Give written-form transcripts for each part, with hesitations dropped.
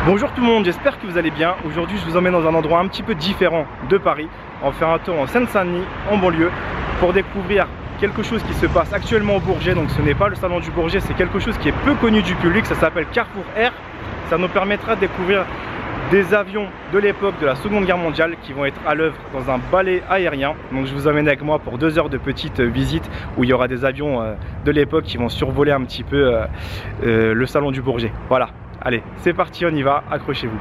Bonjour tout le monde, j'espère que vous allez bien. Aujourd'hui je vous emmène dans un endroit un petit peu différent de Paris. On va faire un tour en Seine-Saint-Denis, en banlieue, pour découvrir quelque chose qui se passe actuellement au Bourget. Donc ce n'est pas le salon du Bourget, c'est quelque chose qui est peu connu du public. Ça s'appelle Carrefour Air. Ça nous permettra de découvrir des avions de l'époque de la Seconde Guerre mondiale qui vont être à l'œuvre dans un ballet aérien. Donc je vous emmène avec moi pour 2 heures de petite visite où il y aura des avions de l'époque qui vont survoler un petit peu le salon du Bourget. Voilà, allez, c'est parti, on y va, accrochez-vous.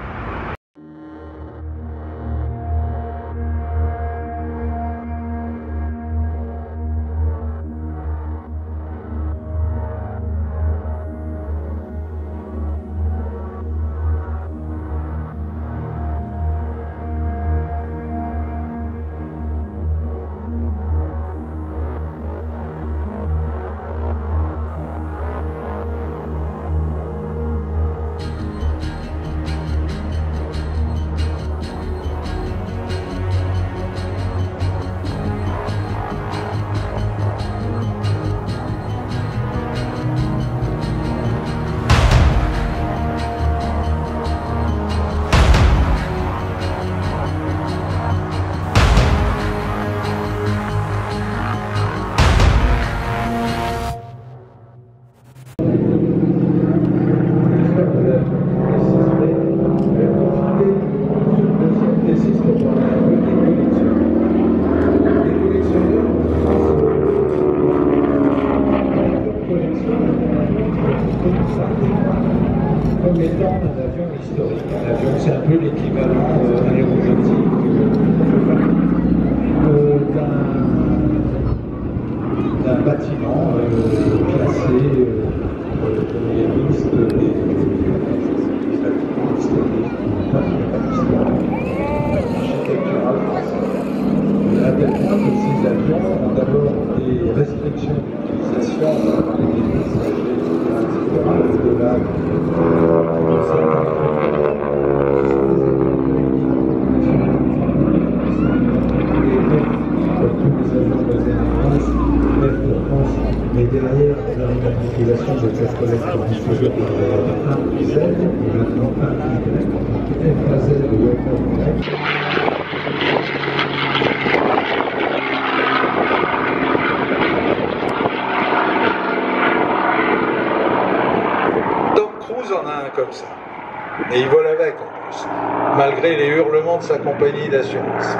Comme étant un avion historique. Un avion, c'est un peu l'équivalent aéronautique d'un bâtiment classé dans les listes des bâtiments historiques qui n'ont pas d'histoire architecturale française. À tel point que ces avions ont d'abord des restrictions d'utilisation par les passagers, etc. Au-delà mais derrière la manipulation de cette collecte diffusée par un plus Z, et maintenant un plus Y, FAZ de Y. Tom Cruise en a un comme ça. Et il vole avec en plus, malgré les hurlements de sa compagnie d'assurance.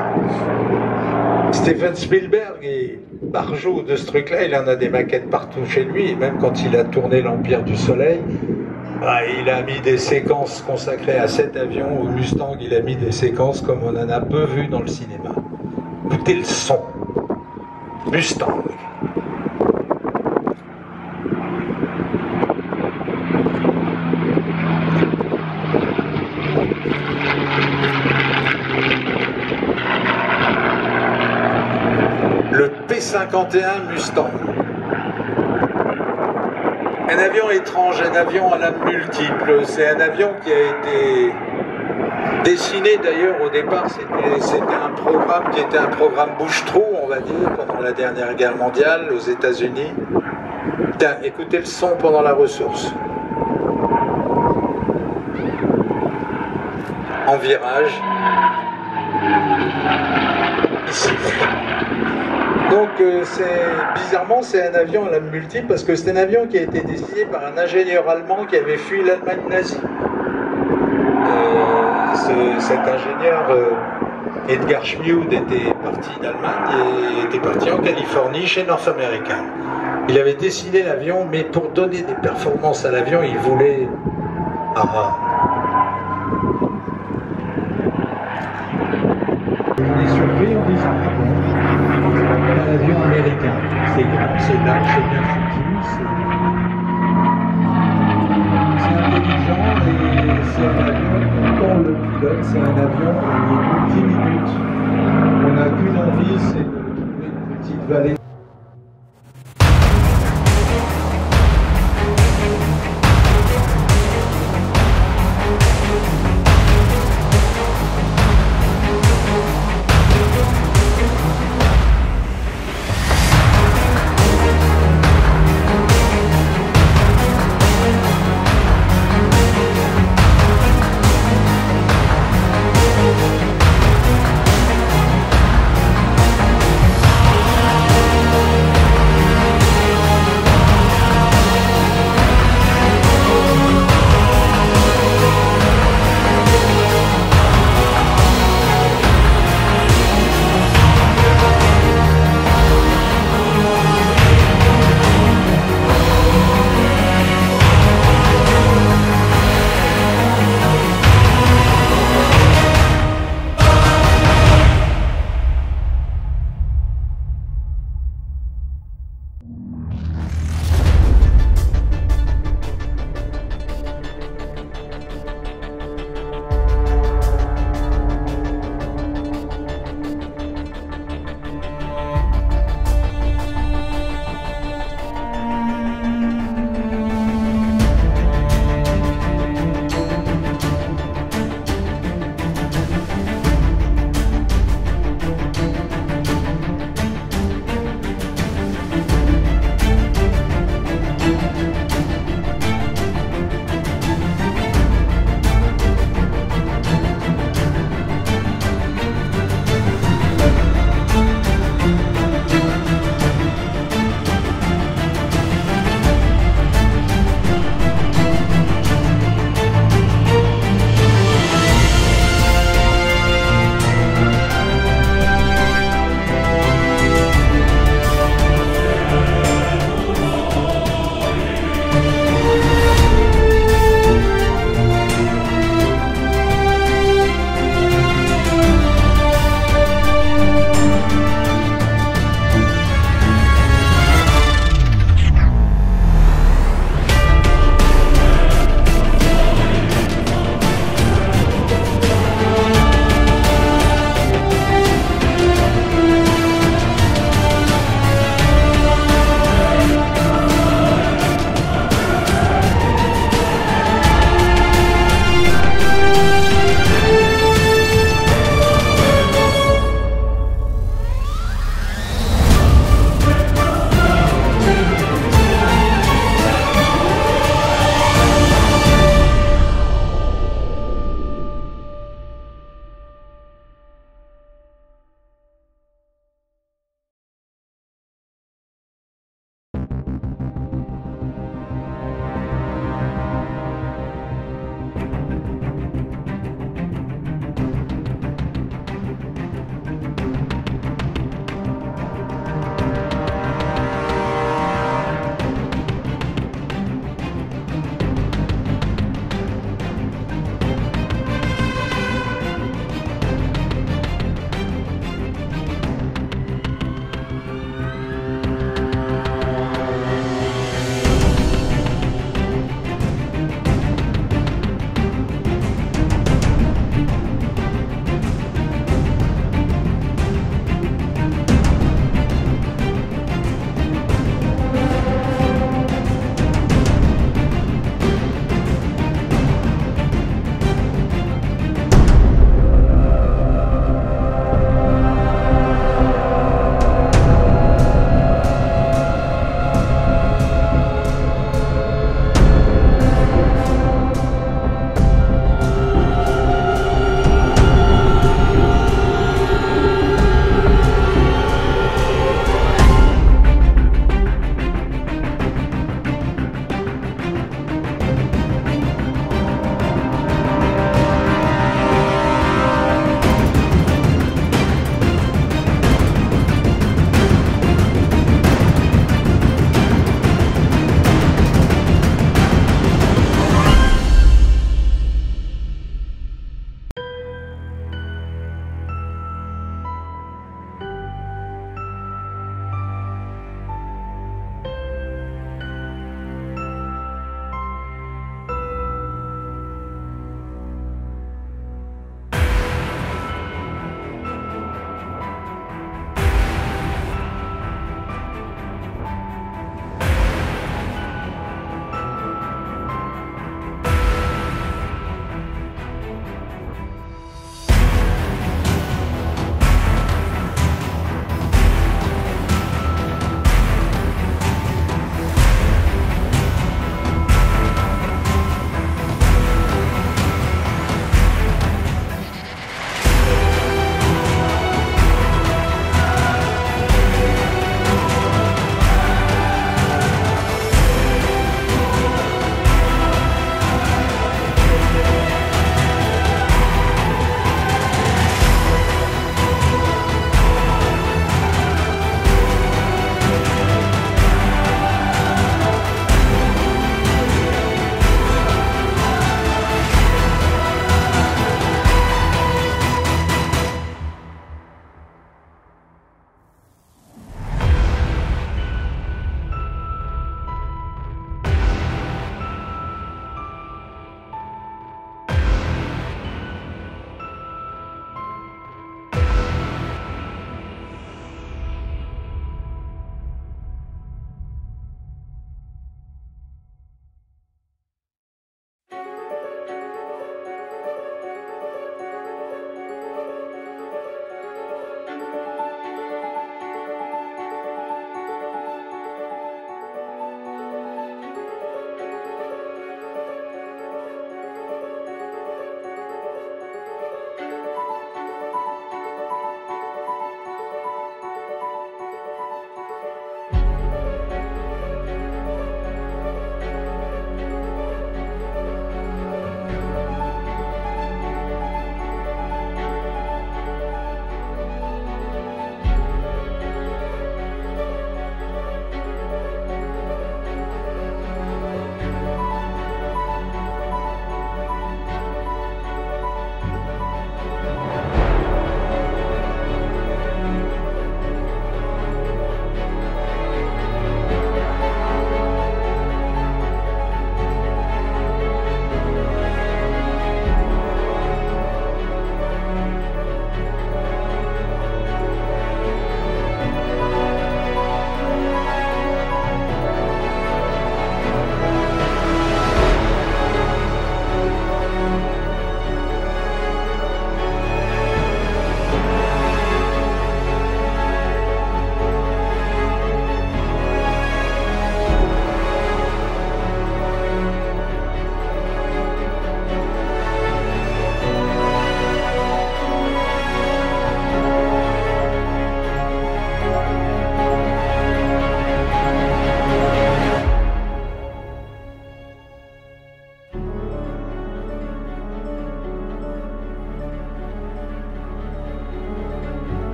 Steven Spielberg est barjot de ce truc-là, il en a des maquettes partout chez lui, et même quand il a tourné l'Empire du Soleil, il a mis des séquences consacrées à cet avion. Au Mustang, il a mis des séquences comme on en a peu vu dans le cinéma. Écoutez le son. Mustang. Le P-51 Mustang. Un avion étrange, un avion à lame multiple. C'est un avion qui a été dessiné d'ailleurs au départ. C'était un programme qui était un programme bouche-trou, on va dire, pendant la dernière guerre mondiale aux États-Unis. Écoutez le son pendant la ressource. En virage. Ici. Donc bizarrement c'est un avion à lame multiple parce que c'est un avion qui a été dessiné par un ingénieur allemand qui avait fui l'Allemagne nazie. Cet ingénieur Edgar Schmied était parti d'Allemagne et était parti en Californie chez North American. Il avait dessiné l'avion, mais pour donner des performances à l'avion, il voulait On est surpris en disant un avion américain. C'est grand, c'est large, c'est bien foutu, c'est intelligent et c'est un avion, quand on le pilote, c'est un avion où il est 10 minutes. On n'a qu'une envie, c'est de trouver une petite vallée.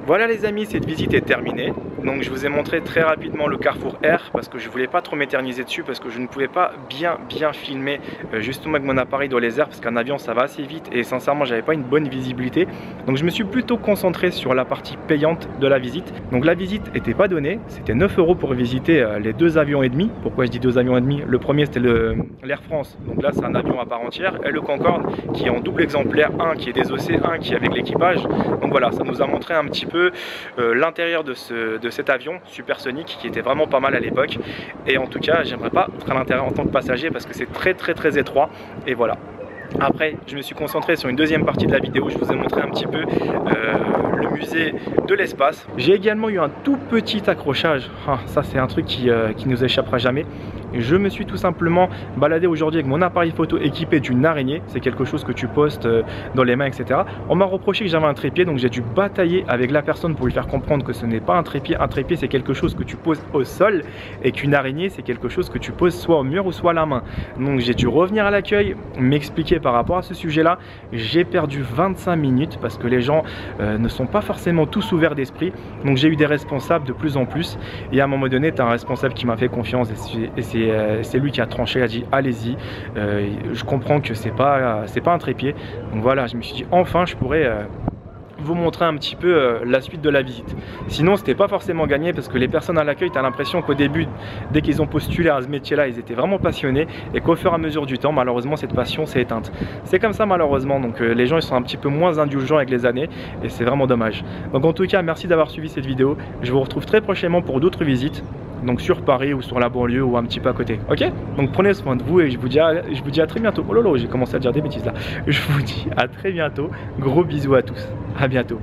Voilà les amis, cette visite est terminée. Donc je vous ai montré très rapidement le Carrefour R parce que je voulais pas trop m'éterniser dessus, parce que je ne pouvais pas bien filmer justement avec mon appareil dans les airs, parce qu'un avion ça va assez vite et sincèrement j'avais pas une bonne visibilité. Donc je me suis plutôt concentré sur la partie payante de la visite. Donc la visite n'était pas donnée, c'était 9 € pour visiter les 2 avions et demi. Pourquoi je dis 2 avions et demi? Le premier c'était l'Air France, donc là c'est un avion à part entière, et le Concorde qui est en double exemplaire, un qui est désossé, un qui est avec l'équipage. Donc voilà, ça nous a montré un petit peu l'intérieur de cet avion supersonique qui était vraiment pas mal à l'époque. Et en tout cas j'aimerais pas être à l'intérieur en tant que passager parce que c'est très étroit. Et voilà. Après, je me suis concentré sur une deuxième partie de la vidéo. Je vous ai montré un petit peu le musée de l'espace. J'ai également eu un tout petit accrochage. Ah, ça, c'est un truc qui nous échappera jamais. Je me suis tout simplement baladé aujourd'hui avec mon appareil photo équipé d'une araignée. C'est quelque chose que tu postes dans les mains, etc. On m'a reproché que j'avais un trépied, donc j'ai dû batailler avec la personne pour lui faire comprendre que ce n'est pas un trépied. Un trépied, c'est quelque chose que tu poses au sol, et qu'une araignée, c'est quelque chose que tu poses soit au mur ou soit à la main. Donc j'ai dû revenir à l'accueil, m'expliquer par rapport à ce sujet-là. J'ai perdu 25 minutes parce que les gens ne sont pas forcément tous ouverts d'esprit. Donc j'ai eu des responsables de plus en plus. Et à un moment donné, tu as un responsable qui m'a fait confiance et c'est lui qui a tranché, a dit allez-y. Je comprends que c'est pas un trépied. Donc voilà, je me suis dit enfin je pourrais vous montrer un petit peu la suite de la visite. Sinon c'était pas forcément gagné parce que les personnes à l'accueil, tu as l'impression qu'au début, dès qu'ils ont postulé à ce métier là, ils étaient vraiment passionnés, et qu'au fur et à mesure du temps, malheureusement cette passion s'est éteinte. C'est comme ça malheureusement, donc les gens ils sont un petit peu moins indulgents avec les années et c'est vraiment dommage. Donc en tout cas merci d'avoir suivi cette vidéo, je vous retrouve très prochainement pour d'autres visites, donc sur Paris ou sur la banlieue ou un petit peu à côté, ok? Donc prenez soin de vous et je vous dis à très bientôt. Oh lolo, j'ai commencé à dire des bêtises là. Je vous dis à très bientôt, gros bisous à tous, à bientôt.